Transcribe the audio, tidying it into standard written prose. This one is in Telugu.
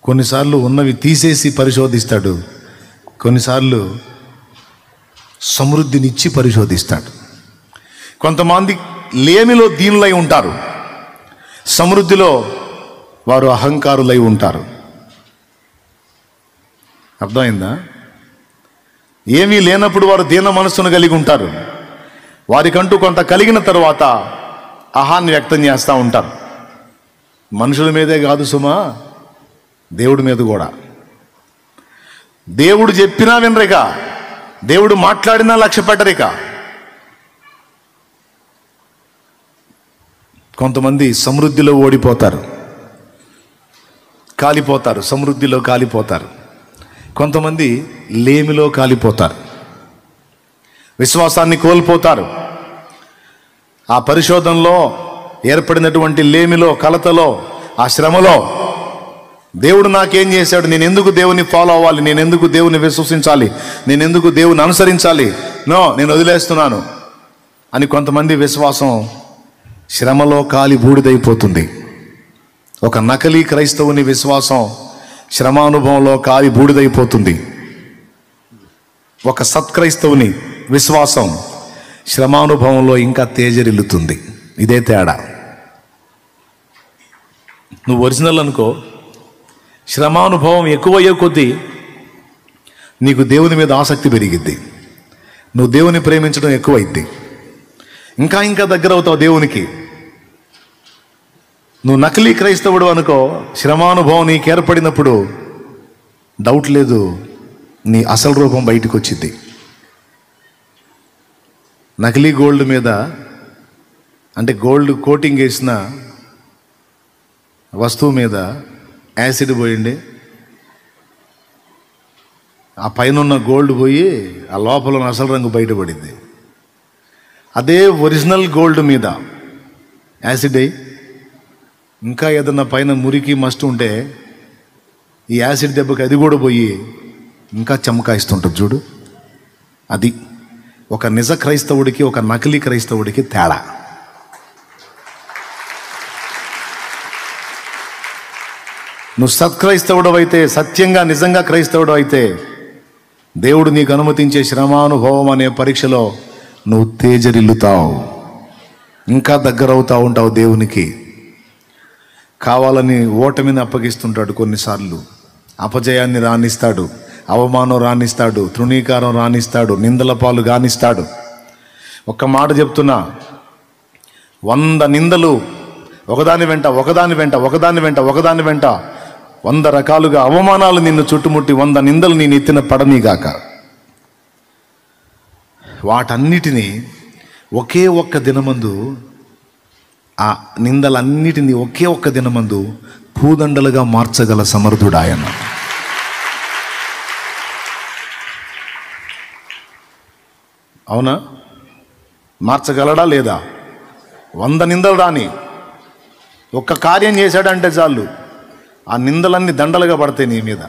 కొన్నిసార్లు ఉన్నవి తీసేసి పరిశోధిస్తాడు, కొన్నిసార్లు సమృద్ధినిచ్చి పరిశోధిస్తాడు. కొంతమంది లేమిలో దీనులై ఉంటారు, సమృద్ధిలో వారు అహంకారులై ఉంటారు. అర్థమైందా? ఏమీ లేనప్పుడు వారు దీన మనస్సును కలిగి ఉంటారు. వారికంటూ కొంత కలిగిన తర్వాత అహాన్ని వ్యక్తం చేస్తూ ఉంటారు. మనుషుల మీదే కాదు సుమా, దేవుడి మీద కూడా. దేవుడు చెప్పినా వినరిక, దేవుడు మాట్లాడినా లక్ష్య పెట్టరిక. కొంతమంది సమృద్ధిలో ఓడిపోతారు, కాలిపోతారు, సమృద్ధిలో కాలిపోతారు. కొంతమంది లేమిలో కాలిపోతారు, విశ్వాసాన్ని కోల్పోతారు. ఆ పరిశోధనలో ఏర్పడినటువంటి లేమిలో, కలతలో, ఆ శ్రమలో దేవుడు నాకేం చేశాడు, నేను ఎందుకు దేవుని ఫాలో అవ్వాలి, నేను ఎందుకు దేవుని విశ్వసించాలి, నేను ఎందుకు దేవుని అనుసరించాలి, నో నేను వదిలేస్తున్నాను అని కొంతమంది విశ్వాసం శ్రమలో కాలి బూడిదైపోతుంది. ఒక నకిలీ క్రైస్తవుని విశ్వాసం శ్రమానుభవంలో కాలి బూడిదైపోతుంది. ఒక సత్క్రైస్తవుని విశ్వాసం శ్రమానుభవంలో ఇంకా తేజరిల్లుతుంది. ఇదే తేడా. నువ్వు ఒరిజినల్ అనుకో, శ్రమానుభవం ఎక్కువయ్యే కొద్దీ నీకు దేవుని మీద ఆసక్తి పెరిగిద్ది, నువ్వు దేవుని ప్రేమించడం ఎక్కువైద్ది, ఇంకా ఇంకా దగ్గర అవుతావు దేవునికి. నువ్వు నకిలీ క్రైస్తవుడు అనుకో, శ్రమానుభవం నీకు ఏర్పడినప్పుడు డౌట్ లేదు, నీ అసలు రూపం బయటకు వచ్చింది. నకిలీ గోల్డ్ మీద, అంటే గోల్డ్ కోటింగ్ వేసిన వస్తువు మీద యాసిడ్ పోయింది, ఆ పైన ఉన్న గోల్డ్ పోయి ఆ లోపల ఉన్న అసలు రంగు బయటపడింది. అదే ఒరిజినల్ గోల్డ్ మీద యాసిడ్ అయ్యి ఇంకా ఏదన్నా పైన మురికి మస్ట్ ఉంటే ఈ యాసిడ్ దెబ్బకి అది కూడా పోయి ఇంకా చమకాయిస్తుంటుంది. చూడు, అది ఒక నిజ క్రైస్తవుడికి ఒక నకిలీ క్రైస్తవుడికి తేడా. నువ్వు సత్క్రైస్తవుడు అయితే, సత్యంగా నిజంగా క్రైస్తవుడు అయితే, దేవుడు నీకు అనుమతించే శ్రమానుభవం అనే పరీక్షలో నువ్వు తేజరిల్లుతావు, ఇంకా దగ్గర అవుతా ఉంటావు దేవునికి. కావాలని ఓటమిని అప్పగిస్తుంటాడు, కొన్నిసార్లు అపజయాన్ని రానిస్తాడు, అవమానం రానిస్తాడు, తృణీకారం రానిస్తాడు, నిందల పాలు గానిస్తాడు. ఒక్క మాట చెప్తున్నా, 100 నిందలు ఒకదాని వెంట 100 రకాలుగా అవమానాలు నిన్ను చుట్టుముట్టి 100 నిందలు నేను ఎత్తిన పడనీగాక. వాటన్నిటినీ ఒకే ఒక్క దినమందు, ఆ నిందలన్నిటినీ ఒకే ఒక్క దినమందు పూదండలుగా మార్చగల సమర్థుడు ఆయన. అవునా? మార్చగలడా లేదా? 100 నిందలు రాని ఒక్క కార్యం చేశాడంటే చాలు, ఆ నిందలన్నీ దండలుగా పడతాయి నీ మీద.